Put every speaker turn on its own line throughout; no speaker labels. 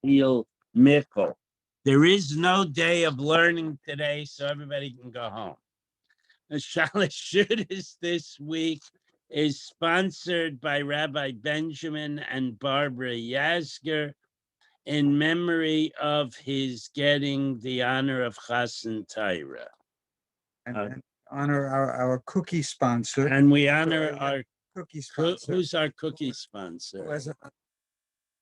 Heal Mickle. There is no day of learning today, so everybody can go home. The Shalish Shudis this week is sponsored by Rabbi Benjamin and Barbara Yasger in memory of his getting the honor of Chassan Taira.
And honor our cookie sponsor.
And we honor our
cookie sponsor.
Who's our cookie sponsor?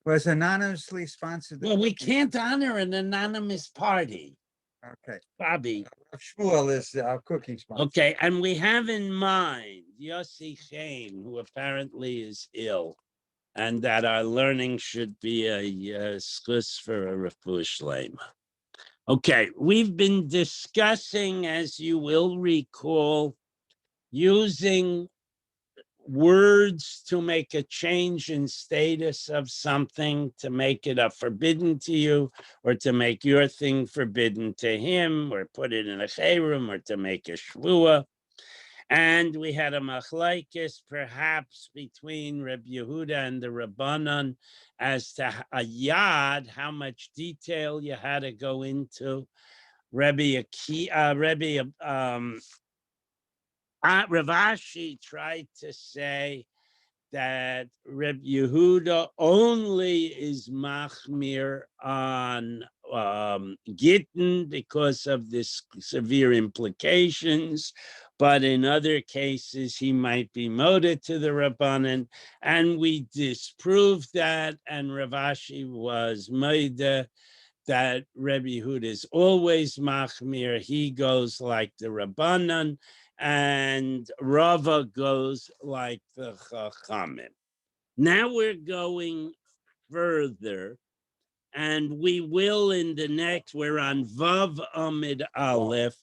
Was anonymously sponsored.
Well, we can't honor an anonymous party.
Okay.
Bobby.
Shmuel is our cookie sponsor.
Okay, and we have in mind Yossi Chaim, who apparently is ill, and that our learning should be a schus for a refuah shleima. Okay, we've been discussing, as you will recall, using words to make a change in status of something, to make it a forbidden to you, or to make your thing forbidden to him, or put it in a chayrim, or to make a shvua. And we had a machlaikis, perhaps between Reb Yehuda and the Rabbanan, as to a yad, how much detail you had to go into. Rav Ashi tried to say that Reb Yehuda only is machmir on Gittin because of the severe implications, but in other cases he might be moded to the Rabbanan, and we disproved that, and Rav Ashi was moded that Rebbe Yehuda is always machmir. He goes like the Rabbanan, and Rava goes like the Chachamim. Now we're going further, and we will in the next, we're on Vav Amid Aleph.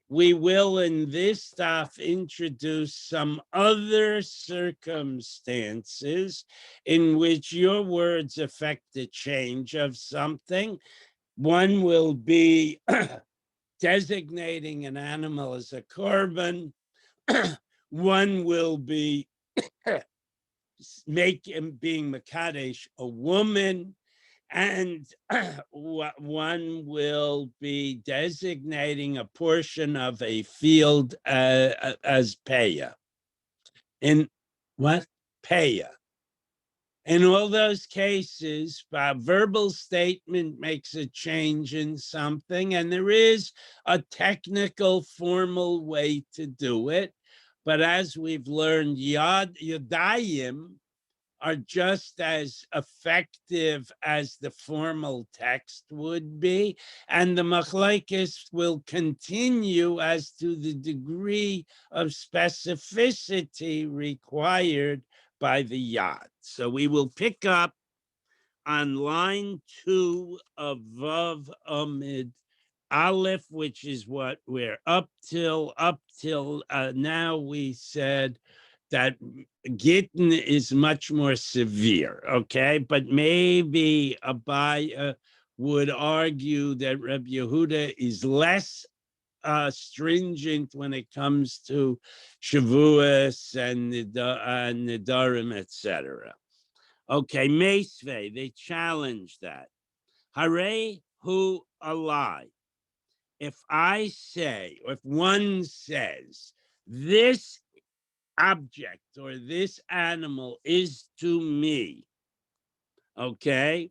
We will in this stuff introduce some other circumstances in which your words affect the change of something. One will be designating an animal as a korban. One will be being Makadesh a woman. And one will be designating a portion of a field as Peya. In what? Peya. In all those cases, a verbal statement makes a change in something, and there is a technical, formal way to do it. But as we've learned, Yadayim are just as effective as the formal text would be, and the machlokes will continue as to the degree of specificity required by the yad. So we will pick up on line 2 of Vav Amid Aleph, which is what we're up till now. We said that Gittin is much more severe, okay? But maybe Abaya would argue that Reb Yehuda is less stringent when it comes to Shavuos and Nidarim, etc. Okay, Meisvei, they challenge that. Hare hu alai. If I say, or if one says, this object or this animal is to me, okay?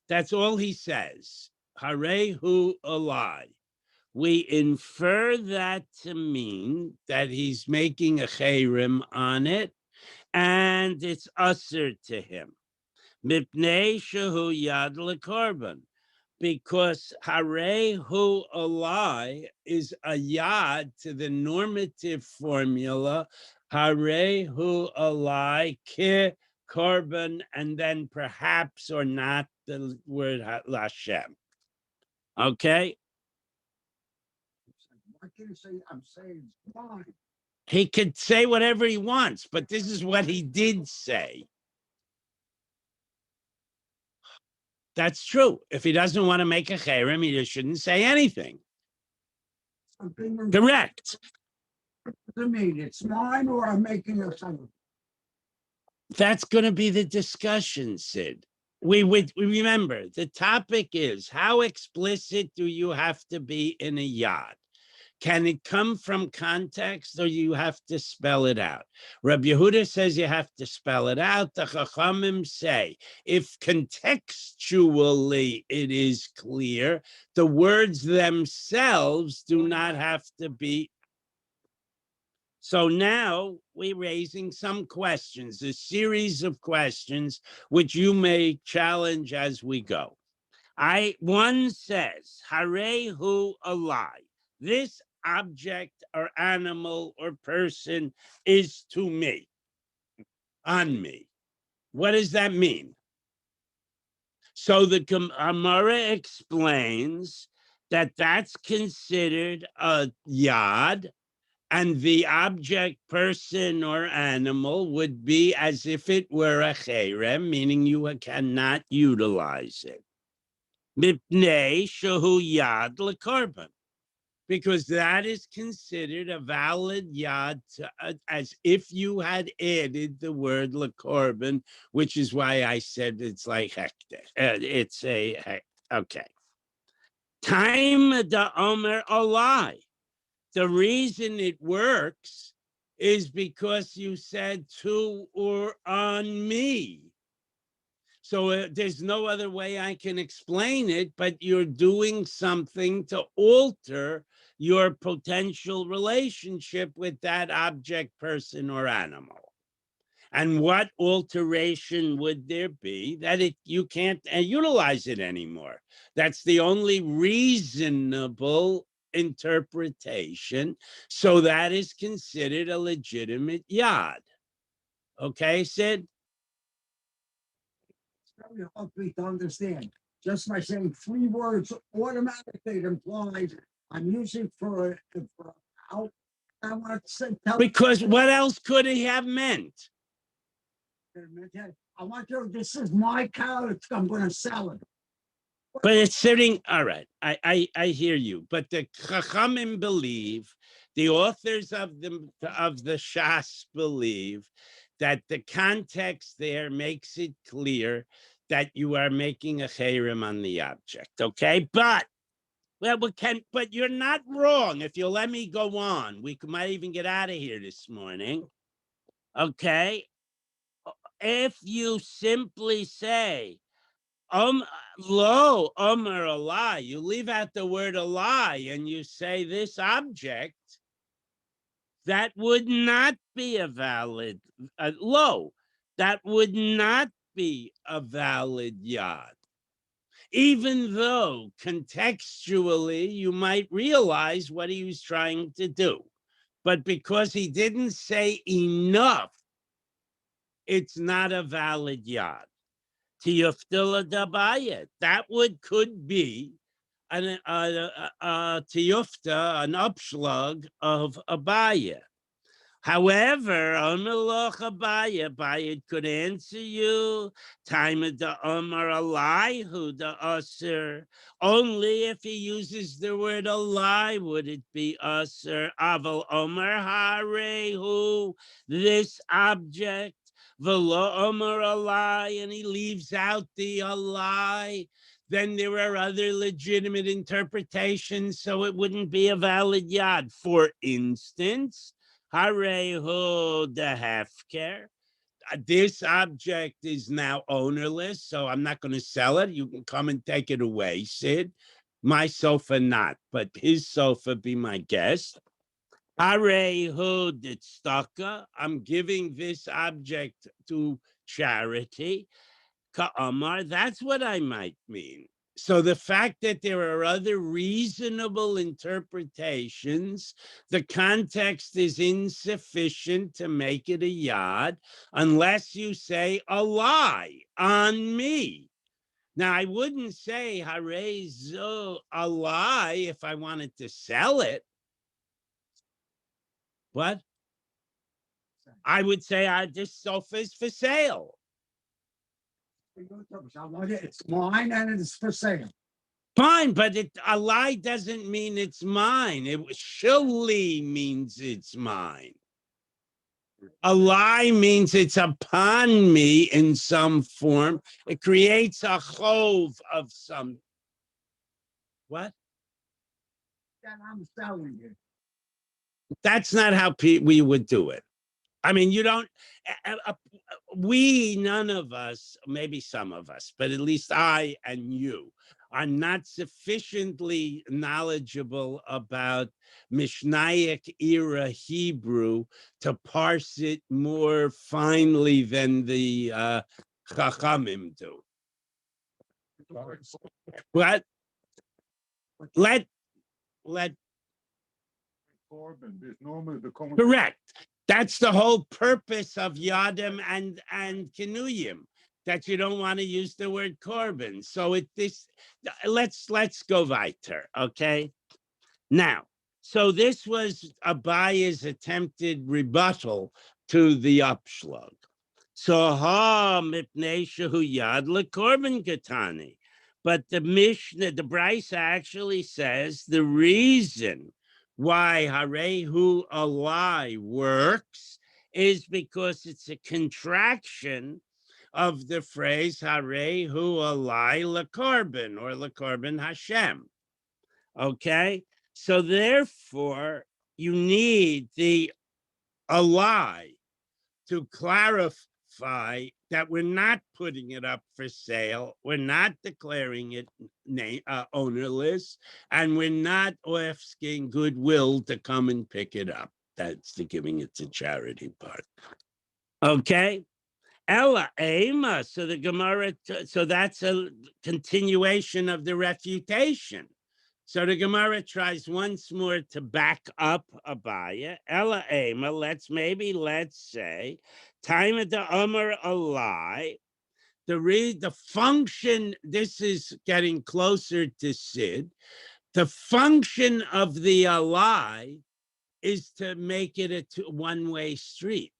That's all he says. Hare hu alai. We infer that to mean that he's making a chayrim on it, and it's usher to him. Mipnei shehu yad lekorban. Because hare hu alai is a yad to the normative formula, hare hu alai ke korban, and then perhaps or not the word Lashem. Okay?
Why can't you say, I'm saying it's mine?
He could say whatever he wants, but this is what he did say. That's true. If he doesn't want to make a cherem, he just shouldn't say anything. Correct.
To me, it's mine, or I'm making a cherem.
That's going to be the discussion, Sid. we remember the topic is how explicit do you have to be in a yad? Can it come from context or you have to spell it out? Rabbi Yehuda says you have to spell it out. The Chachamim say if contextually it is clear, the words themselves do not have to be. So now we're raising some questions, a series of questions which you may challenge as we go. One says, Harehu alai. This object or animal or person is to me, on me. What does that mean? So the Gemara explains that that's considered a yad, and the object, person, or animal would be as if it were a cherem, meaning you cannot utilize it. Mipnei shehu yad lekorban, because that is considered a valid yad as if you had added the word lekorban, which is why I said it's like hektar. It's a okay. Time da omer alai. The reason it works is because you said to or on me. So there's no other way I can explain it, but you're doing something to alter your potential relationship with that object, person, or animal. And what alteration would there be that you can't utilize it anymore? That's the only reasonable interpretation. So that is considered a legitimate yad. Okay, Sid?
Very hard for me to understand. Just by saying 3 words, automatically it implies I'm using for out. I want to say,
Because what else could he have meant?
I want you. This is my cow. I'm going to sell it.
But it's sitting, all right, I hear you. But the Chachamim believe, the authors of the Shas believe that the context there makes it clear that you are making a cherem on the object, okay? But but you're not wrong. If you'll let me go on, we might even get out of here this morning, okay? If you simply say, lo, omer a lie, you leave out the word a lie and you say this object, that would not be a valid, lo, that would not be a valid yad. Even though contextually you might realize what he was trying to do. But because he didn't say enough, it's not a valid yad. Tiyuftila dabayet. That could be an tiyufta, an upslug of Abaya. However, Omelach Abaya could answer you. Time of the Omer Alaihu the Usser. Only if he uses the word alai would it be Usser. Aval Omer Harehu, this object. Velo Omer Alai, and he leaves out the alai. Then there are other legitimate interpretations, so it wouldn't be a valid yad. For instance, Harehu the hefker. This object is now ownerless, so I'm not going to sell it. You can come and take it away, Sid. My sofa not, but his sofa be my guest. Harehu the tzedakah. I'm giving this object to charity. Ka'amar, that's what I might mean. So the fact that there are other reasonable interpretations, the context is insufficient to make it a yad unless you say a lie on me. Now, I wouldn't say harezo a lie if I wanted to sell it. What? I would say this sofa is for sale.
I want it. It's mine and it's for sale.
Fine, but a lie doesn't mean it's mine. It surely means it's mine. A lie means it's upon me in some form. It creates a chove of some. What?
That I'm selling it.
That's not how we would do it. I mean, you don't, we, none of us, maybe some of us, but at least I and you are not sufficiently knowledgeable about Mishnaic era Hebrew to parse it more finely than the Chachamim do. But let
Corbin, there's normally the common.
correct. That's the whole purpose of Yadim and Kinuyim, that you don't want to use the word Corbin. So let's go weiter, okay? Now, so this was Abaya's attempted rebuttal to the upshlag. So ha mipnei shehu yad lekorban katani. But the Mishnah, the Brisa actually says the reason why harehu alai works is because it's a contraction of the phrase harehu alai lekorban or lekorban Hashem. Okay, so therefore you need the alai to clarify that we're not putting it up for sale, we're not declaring it ownerless, and we're not asking goodwill to come and pick it up. That's the giving it to charity part. Okay? Ella Ema. So the Gemara, so that's a continuation of the refutation. So the Gemara tries once more to back up Abaya. Ella Ema, let's say, time of the Omer a lie. The function, this is getting closer to Sid. The function of the lie is to make it a one-way street.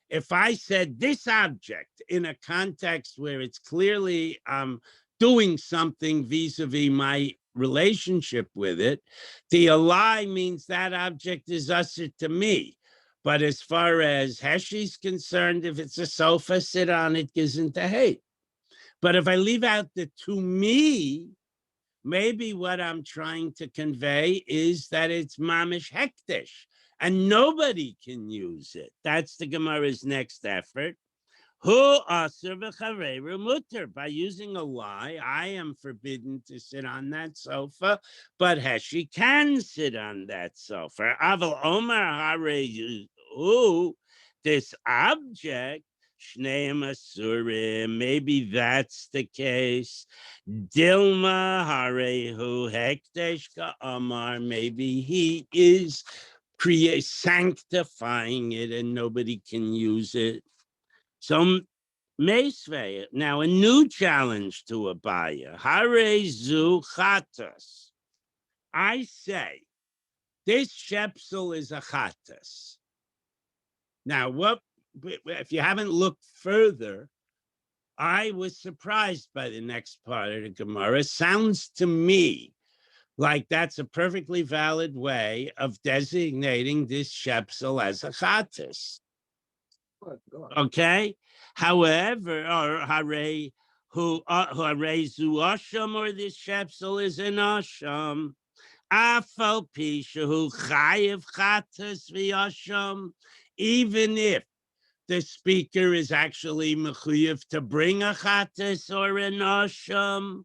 If I said this object in a context where it's clearly doing something vis-a-vis my relationship with it, the lie means that object is usher to me. But as far as Heshi's concerned, if it's a sofa, sit on it, isn't a hate. But if I leave out the to me, maybe what I'm trying to convey is that it's mamish hektish and nobody can use it. That's the Gemara's next effort. Hu aser v'chareru muter. By using a lie, I am forbidden to sit on that sofa, but Heshi can sit on that sofa. Aval Omar hareyu, this object, Shneim asurim, maybe that's the case. Dilma harehu hekdesh ka'amar, maybe he is sanctifying it and nobody can use it. So Meisvei, now a new challenge to Abaya. Hare zu chatas. I say, this shepsel is a chatas. Now, if you haven't looked further, I was surprised by the next part of the Gemara. Sounds to me like that's a perfectly valid way of designating this shepsel as a chatas. Okay. However, or hare zu asham, or this shepsel is an asham. Afal pisha hu chayev chatas v'asham. Even if the speaker is actually mechuyev to bring a chatas or an asham,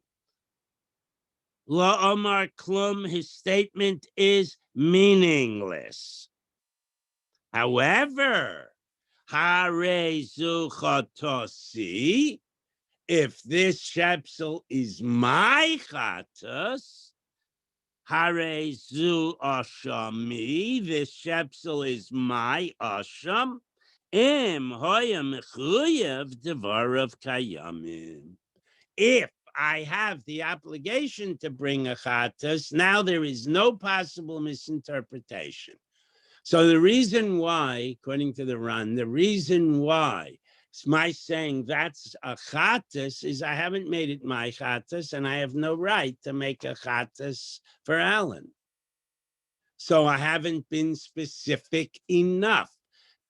la omar klum, his statement is meaningless. However, hare zu chatosi, if this shepsel is my chatas, hare zu ashami, this shepsel is my asham, im hoya mechuyev devarav kayamim. If I have the obligation to bring a chatas, now there is no possible misinterpretation. So the reason why, according to the Ran, the reason why it's my saying that's a chatas is I haven't made it my chatas and I have no right to make a chatas for Alan. So I haven't been specific enough.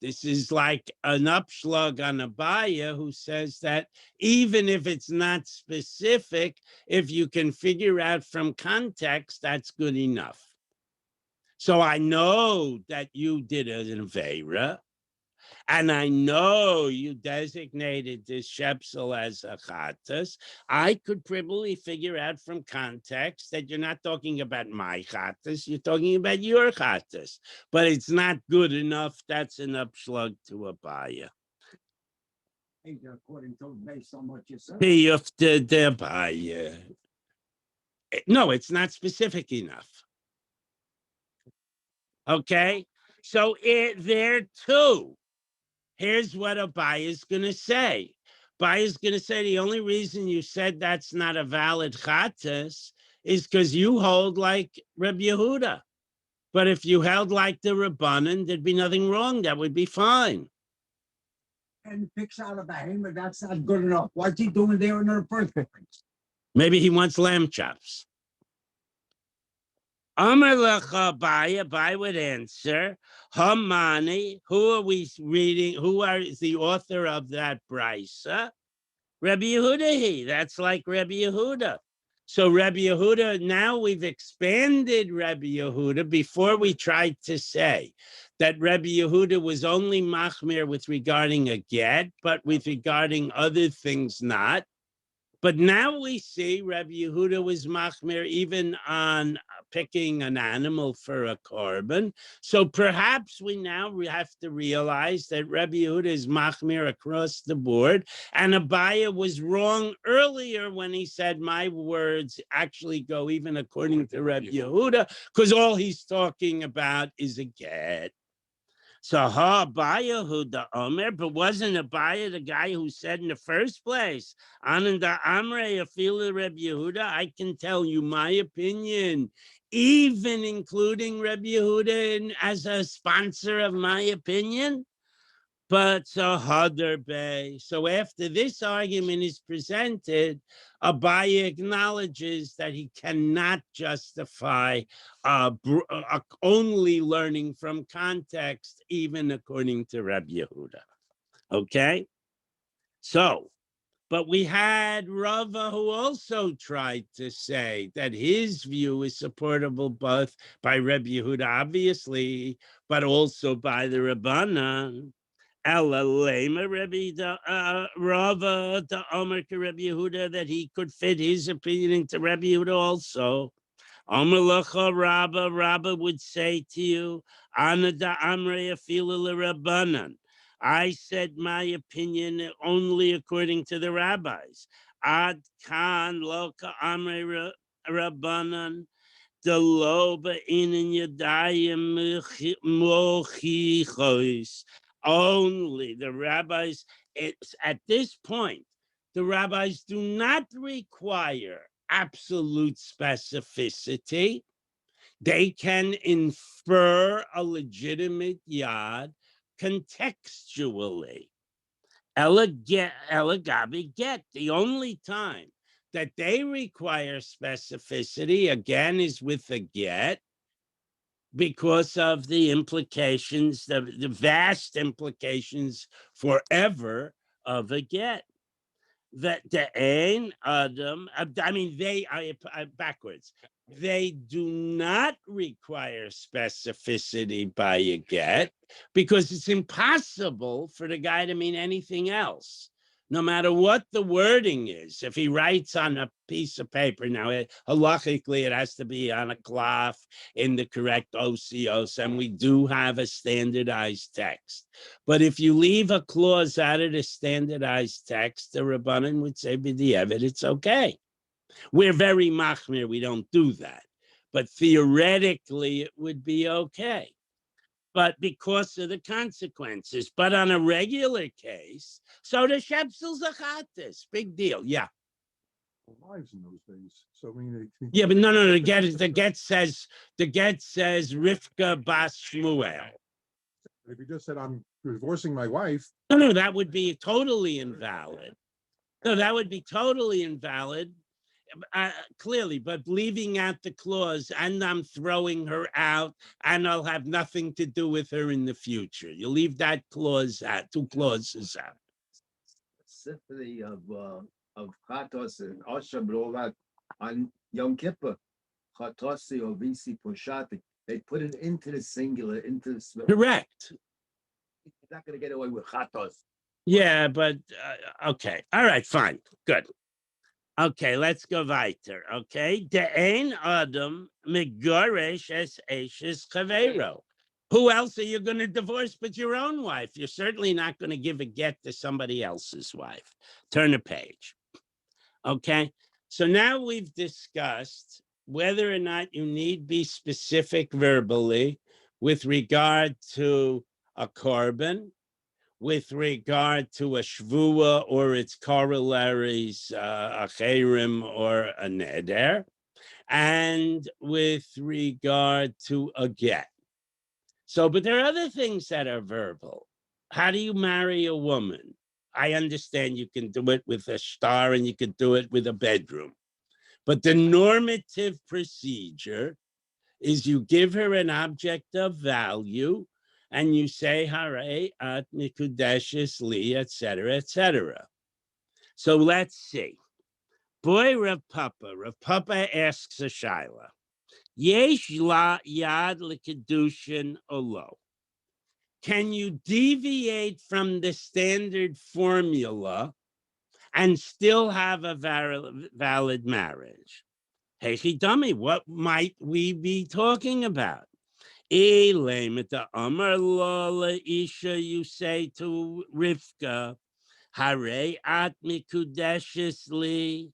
This is like an upslug on Abaya who says that even if it's not specific, if you can figure out from context, that's good enough. So I know that you did an Avera, and I know you designated this Shepsel as a Chattas. I could probably figure out from context that you're not talking about my Chattas, you're talking about your Chattas. But it's not good enough. That's an upslug to Abaya.
According to based on what you said.
The Abaya. No, it's not specific enough. Okay, so there too. Here's what Abai is going to say. Abai is going to say the only reason you said that's not a valid chattas is because you hold like Reb Yehuda. But if you held like the Rabbanan, there'd be nothing wrong. That would be fine.
And picks out a behemoth, that's not good enough. What's he doing there in the first place?
Maybe he wants lamb chops. Amar lecha Abai would answer, Hamani, who are we reading? Who is the author of that brisa? Rabbi Yehuda, that's like Rabbi Yehuda. So Rabbi Yehuda, now we've expanded Rabbi Yehuda. Before we tried to say that Rabbi Yehuda was only machmir with regarding a get, but with regarding other things not. But now we see Rabbi Yehuda was machmir even on picking an animal for a korban. So perhaps we now have to realize that Rabbi Yehuda is machmir across the board. And Abaya was wrong earlier when he said my words actually go even according to Rabbi Yehuda, because all he's talking about is a get. So Abaya who the Omer, but wasn't Abaya the guy who said in the first place, Ananda Amre Afila Reb Yehuda? I can tell you my opinion, even including Reb Yehuda as a sponsor of my opinion. But so Hader. So after this argument is presented, Abaye acknowledges that he cannot justify only learning from context, even according to Rabbi Yehuda. Okay? So, but we had Rava who also tried to say that his view is supportable both by Rabbi Yehuda, obviously, but also by the Rabbanan. Ella lema Rabbi Rava the Omer to Rabbi Yehuda, that he could fit his opinion into Rabbi Yehuda also. Omer Lacha Rabba would say to you, Ana da Amre Afila Rabbanan. I said my opinion only according to the rabbis. Ad kan loka Amre Rabbanan. The loba in yadayim mochichos. Only the rabbis, it's at this point, the rabbis do not require absolute specificity. They can infer a legitimate yad contextually. Elagabi get. The only time that they require specificity, again, is with a get, because of the implications, the vast implications forever of a get. That the ain adam, I mean, backwards. They do not require specificity by a get because it's impossible for the guy to mean anything else, no matter what the wording is. If he writes on a piece of paper, now halachically it has to be on a cloth in the correct OCOs, and we do have a standardized text. But if you leave a clause out of the standardized text, the Rabbanan would say, b'di'evet, it's okay. We're very machmir, we don't do that. But theoretically, it would be okay. But because of the consequences. But on a regular case, so the Shepsel Zachatis, big deal, yeah.
Lives in those days. So I mean,
Yeah, but no, the get says Rivka Bas Shmuel.
if you just said I'm divorcing my wife,
No, that would be totally invalid. No, that would be totally invalid clearly, but leaving out the clause, and I'm throwing her out, and I'll have nothing to do with her in the future. You leave that clause out, two clauses out.
Symphony of Kratos and Osher Blorat on Yom Kippur, Kratosi or Visi Poshati. They put it into the singular, into the.
Correct.
You're not going to get away with Kratos.
Yeah, but okay. All right, fine. Good. Okay, let's go weiter. Okay. De'ein Adam Megoresh es Eshes Chavero. Who else are you going to divorce but your own wife? You're certainly not going to give a get to somebody else's wife. Turn a page. Okay. So now we've discussed whether or not you need be specific verbally with regard to a korban, with regard to a shvua or its corollaries, a cherim or a neder, and with regard to a get. So, but there are other things that are verbal. How do you marry a woman? I understand you can do it with a star and you can do it with a bedroom. But the normative procedure is you give her an object of value and you say, Hare at mikudeshes li, etc., etc. So let's see. Boy Rav Papa asks a shaila. Yesh la yad l'kedushin olo. Can you deviate from the standard formula and still have a valid marriage? Hey, dummy, what might we be talking about? Isha, you say to Rivka, Hare at mikudeshes li.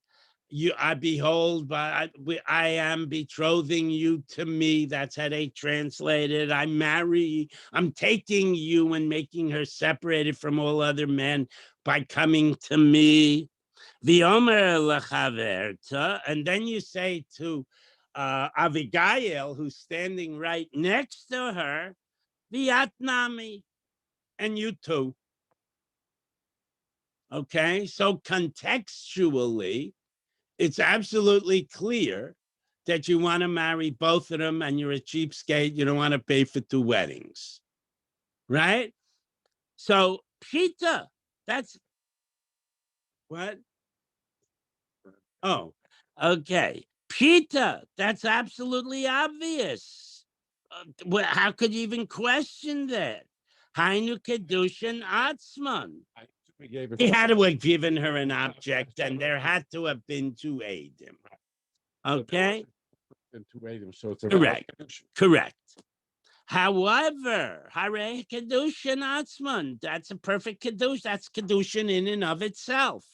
I behold, but I am betrothing you to me. That's how they translated. I'm taking you and making her separated from all other men by coming to me. V'omer lechaverta, and then you say to Abigail, who's standing right next to her, Vietnami, and you too. Okay, so contextually, it's absolutely clear that you want to marry both of them and you're a cheapskate. You don't want to pay for two weddings, right? So, Pshita, that's what? Oh, okay. Pshita, that's absolutely obvious. How could you even question that? Hainu Kedushin Atzman.
We gave
He
it.
had to have given her an object, and there had to have been to aid him. Okay?
And to aid him, so it's a.
Correct. Correct. However, Hare Kedushin Atzman, that's a perfect Kedushin. That's Kedushin in and of itself.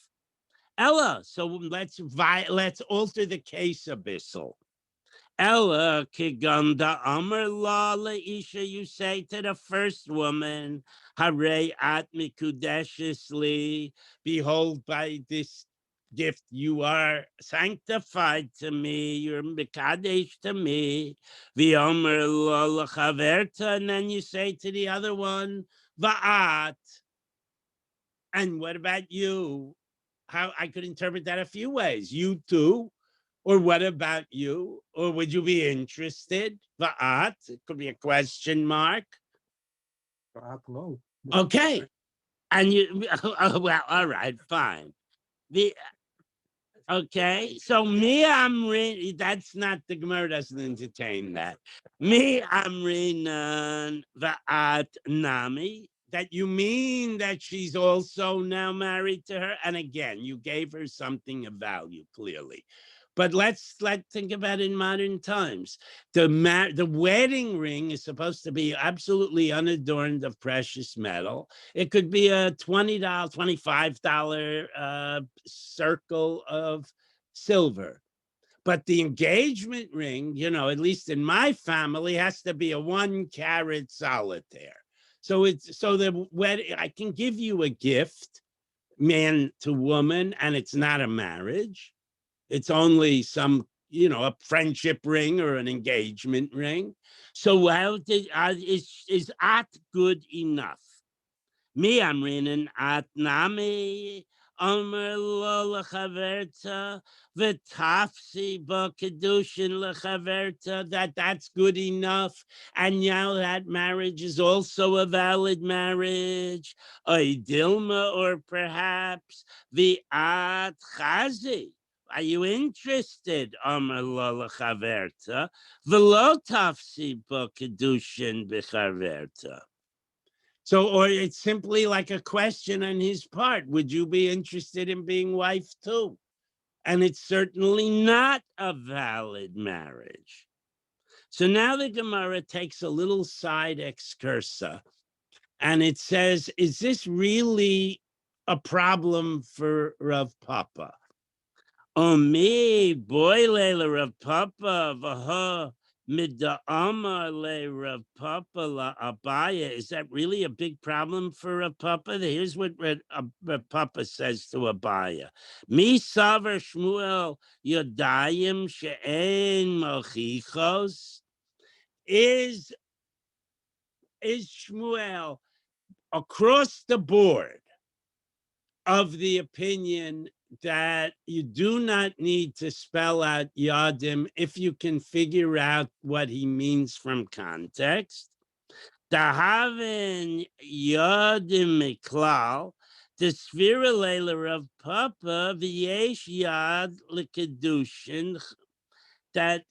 Ella, so let's alter the case a bissel. Ella kiganda amar la leisha, you say to the first woman, Hare at mikudeshes li, behold, by this gift you are sanctified to me, you're mikadesh to me. V'omer la lechaverta, and then you say to the other one, Va'at. And what about you? How I could interpret that a few ways. You too, or what about you? Or would you be interested? Va'at, it could be a question mark.
No.
Okay. And you, well, all right, fine. The Okay, so me Amrin, that's not the Gemara doesn't entertain that. Me Amrinan Va'at Nami, that you mean that she's also now married to her, and again, you gave her something of value, clearly. But let's think about it in modern times. The wedding ring is supposed to be absolutely unadorned of precious metal. It could be a $20, $25 circle of silver. But the engagement ring, at least in my family, has to be a 1-carat solitaire. So the wedding, I can give you a gift, man to woman, and it's not a marriage. It's only some, a friendship ring or an engagement ring. So is at good enough? Me amrinen at nami Omer lo lechaverta, v'tafsi bo kedushin lechaverta, that's good enough. And now that marriage is also a valid marriage. Dilma, or perhaps the at chazi. Are you interested? Omer lo lechaverta, v'lo tafsi bo kedushin b'chaverta. So, or it's simply like a question on his part. Would you be interested in being wife too? And it's certainly not a valid marriage. So now the Gemara takes a little side excursa and it says, is this really a problem for Rav Papa? Me, boy, Layla Rav Papa, vaha. Mid'ama le Rav Papa la Abaya. Is that really a big problem for Rav Papa? Here's what Rav Papa says to Abaya. Mi saver Shmuel yodayim she'en malchichos. Is Shmuel across the board of the opinion that you do not need to spell out yadim if you can figure out what he means from context? Dahaven yadim miklal, the sphera leila of Papa, v'yesh yad l'kedushin, that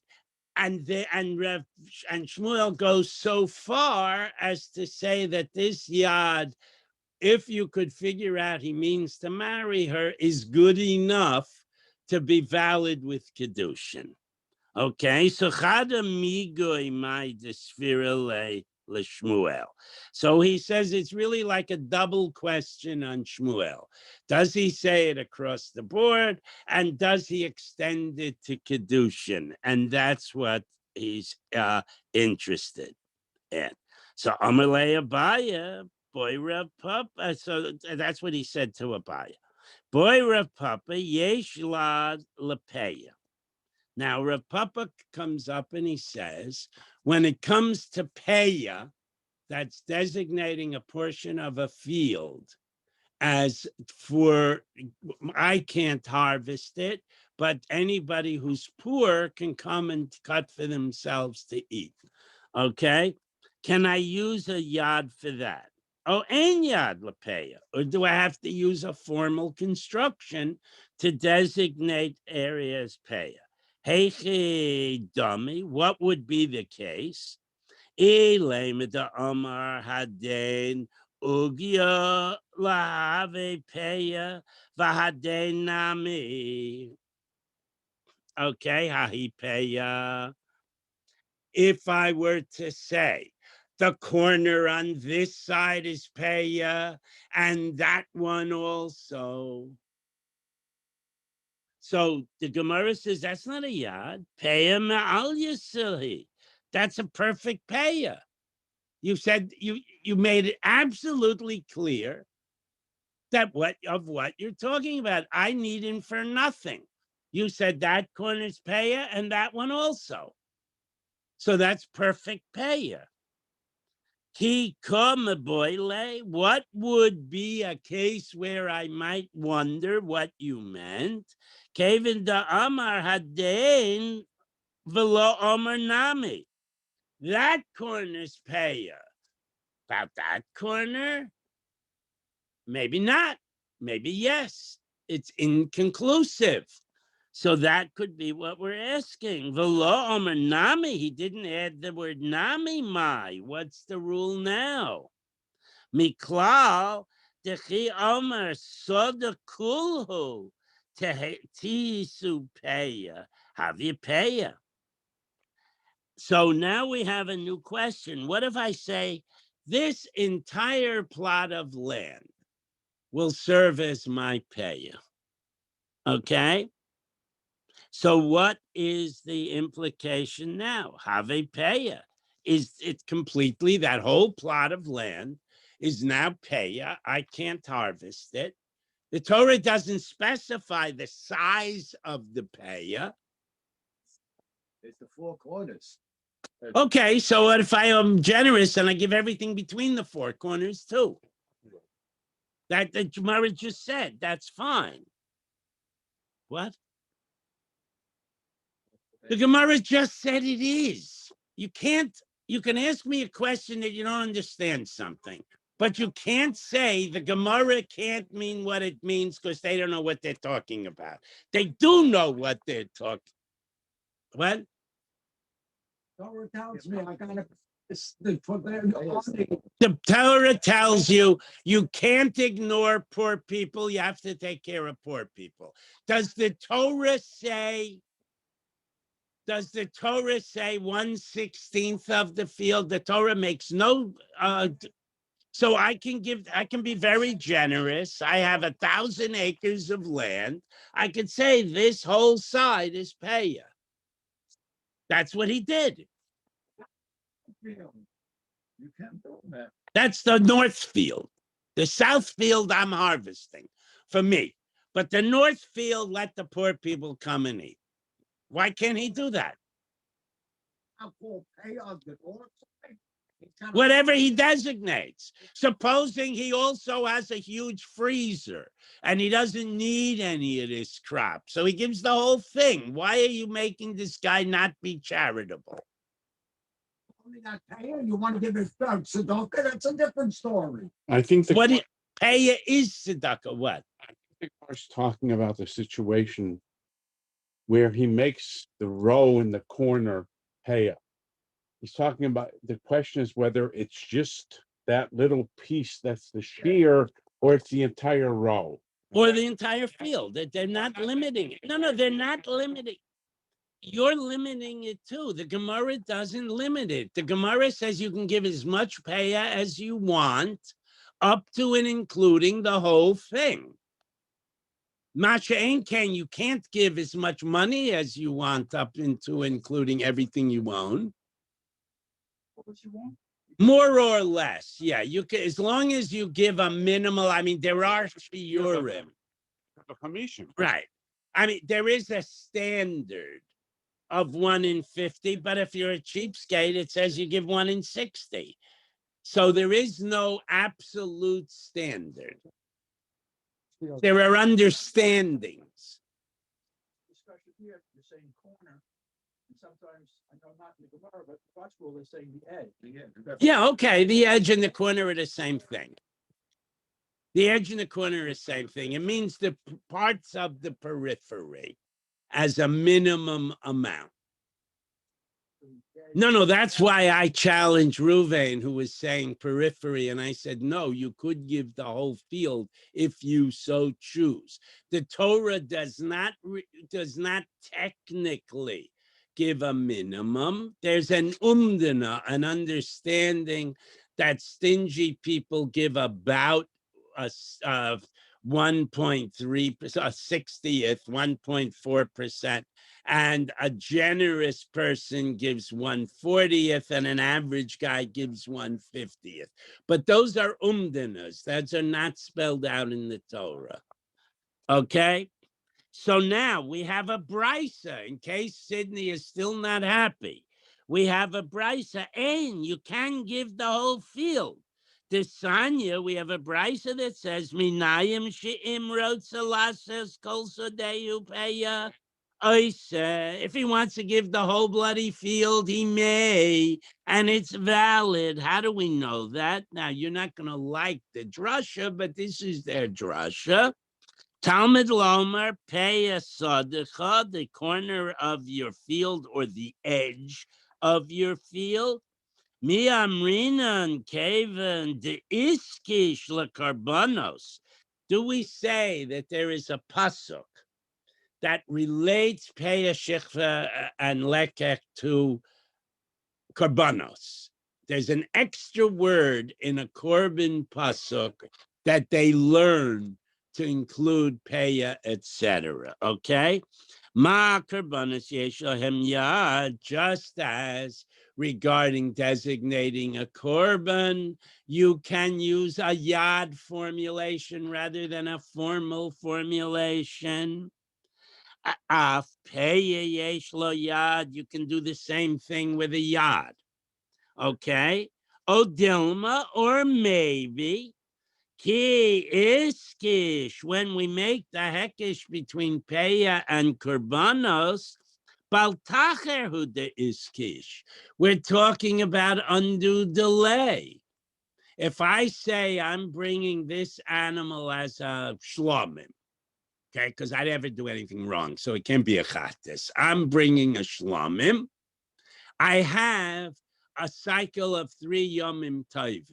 and Shmuel goes so far as to say that this yad, if you could figure out he means to marry her, is good enough to be valid with Kedushin. Okay, so chada migoy my desfira le Shmuel. So he says it's really like a double question on Shmuel. Does he say it across the board, and does he extend it to Kedushin? And that's what he's interested in. So Amalei Abaya, boy Rav Papa. So that's what he said to Abaya. Boy Rav Papa, yesh lad lepeya. Now Rav Papa comes up and he says, when it comes to peya, that's designating a portion of a field as for, I can't harvest it, but anybody who's poor can come and cut for themselves to eat. Okay? Can I use a yad for that? Oh, and yad lepeya, or do I have to use a formal construction to designate areas peya? Hey, dummy, what would be the case? Elamida Amar Haden Ugia Lahave Peya Vahaden Nami. Okay, Hahi Peya. If I were to say the corner on this side is Peya and that one also. So the Gemara says that's not a yad. Peya ma'al yasilhi. That's a perfect Peya. You said you made it absolutely clear that what you're talking about. I need him for nothing. You said that corner's Peya and that one also. So that's perfect Peya. Ki boile. What would be a case where I might wonder what you meant? Kevin da Amar Hadein velo Amar Nami. That corner's Peya. About that corner? Maybe not. Maybe yes. It's inconclusive. So that could be what we're asking. Velo Omer Nami. He didn't add the word Nami Mai. What's the rule now? Miklal Dechi Omer Soda Kulhu Tisu Peya. Have you Peya? So now we have a new question. What if I say this entire plot of land will serve as my Peya? Okay? So what is the implication now? Have Peya. Is it completely, that whole plot of land is now Peya. I can't harvest it. The Torah doesn't specify the size of the Peya.
It's the four corners.
Okay, so what if I am generous and I give everything between the four corners too? That the Gemara just said, that's fine. What? The Gemara just said it is. You can ask me a question that you don't understand something, but you can't say the Gemara can't mean what it means because they don't know what they're talking about. They do know what they're talking. What?
Torah tells me I gotta. The
The Torah tells you you can't ignore poor people. You have to take care of poor people. Does the Torah say 1/16 of the field? The Torah makes no, so I can be very generous. I have 1,000 acres of land. I could say this whole side is paya. That's what he did.
You can't do that.
That's the north field. The south field I'm harvesting for me. But the north field, let the poor people come and eat. Why can't he do that?
I'll call pay on the north side.
Whatever he designates. Supposing he also has a huge freezer and he doesn't need any of this crop. So he gives the whole thing. Why are you making this guy not be charitable?
Only got pay, and you want to give it tzedakah, that's a different story.
I think the
What paya is tzedakah? What?
Gemara's talking about the situation where he makes the row in the corner pay. He's talking about, the question is whether it's just that little piece that's the shear or it's the entire row.
Or the entire field. That they're not limiting it. No, they're not limiting. You're limiting it too. The Gemara doesn't limit it. The Gemara says you can give as much paya as you want, up to and including the whole thing. Masha Ainken, you can't give as much money as you want, up into including everything you own.
What you want?
More or less, yeah. You can, as long as you give a minimal. I mean, there are shiurim,
A commission.
right? I mean, there is a standard of 1 in 50, but if you're a cheapskate, it says you give 1 in 60. So there is no absolute standard. There are understandings.
Discussion here, you're saying corner, and sometimes, I know not in the Gemara, but the Dutch rule, they're saying the edge.
Yeah, okay. The edge and the corner are the same thing. The edge and the corner are the same thing. It means the parts of the periphery as a minimum amount. No, that's why I challenged Ruvain, who was saying periphery, and I said, no, you could give the whole field if you so choose. The Torah does not technically give a minimum. There's an umdana, an understanding that stingy people give about a 1.3%, a 60th, 1.4%. And a generous person gives 1/40th, and an average guy gives 1/50th. But those are umdinas. Those are not spelled out in the Torah. Okay? So now we have a brisa, in case Sydney is still not happy. We have a brisa, and you can give the whole field. This Sanya, we have a brisa that says, Minayim she'im rotzalases kol sodehu peya. If he wants to give the whole bloody field, he may, and it's valid. How do we know that? Now, you're not going to like the drasha, but this is their drasha. Talmud Lomer, pay a sadacha, the corner of your field or the edge of your field. Mi amrinan kevan de iskish lekarbanos. Do we say that there is a pasuk that relates Peah Shechva and Lekech to Karbanos? There's an extra word in a Korban pasuk that they learn to include Peah, etc. Okay? Ma Karbanos yesh lahem yad, just as regarding designating a Korban, you can use a yad formulation rather than a formal formulation. You can do the same thing with a yad. Okay? Odilma, or maybe, Ki iskish, when we make the hekish between Peah and Kurbanos, baltacher hu de iskish. We're talking about undue delay. If I say I'm bringing this animal as a shlomim, okay, because I never do anything wrong, so it can't be a chattis. I'm bringing a shlomim. I have a cycle of 3 yomim tovim.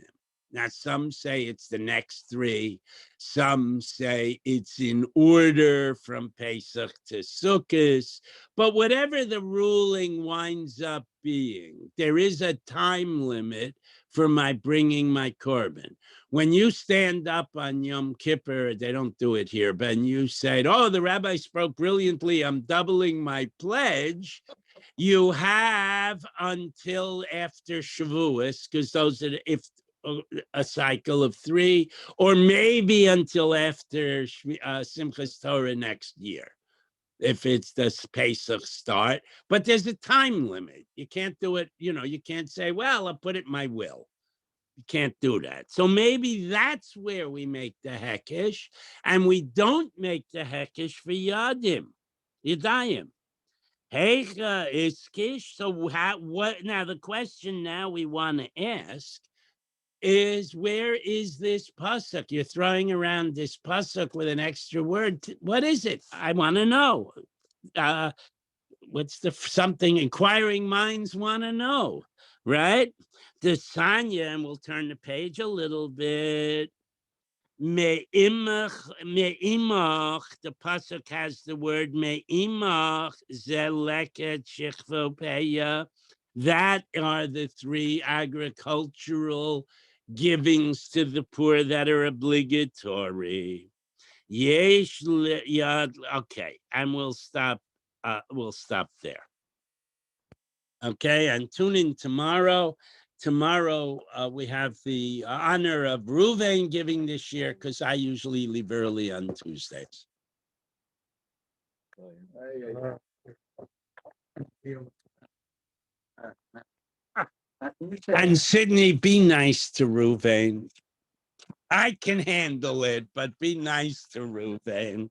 Now, some say it's the next 3. Some say it's in order from Pesach to Sukkot. But whatever the ruling winds up being, there is a time limit for my bringing my korban. When you stand up on Yom Kippur, they don't do it here, but you say, oh, the rabbi spoke brilliantly, I'm doubling my pledge. You have until after Shavuos, because those are if a cycle of 3, or maybe until after Simchas Torah next year, if it's the Pesach start. But there's a time limit. You can't do it. You can't say, "Well, I'll put it in my will." You can't do that. So maybe that's where we make the hekesh, and we don't make the hekesh for Yadayim. Heicha is kish. So what? Now the question now we want to ask is, where is this pasuk? You're throwing around this pasuk with an extra word. What is it? I want to know. What's the something inquiring minds want to know, right? The Sanya, and we'll turn the page a little bit. Me'imach, the pasuk has the word me'imach, zeleket, shichvo, peya. That are the 3 agricultural givings to the poor that are obligatory. Yesh yad. Okay, and we'll stop there. Okay, and tune in tomorrow. Tomorrow we have the honor of Ruvain giving this year, because I usually leave early on Tuesdays. And Sydney, be nice to Ruvain. I can handle it, but be nice to Ruvain.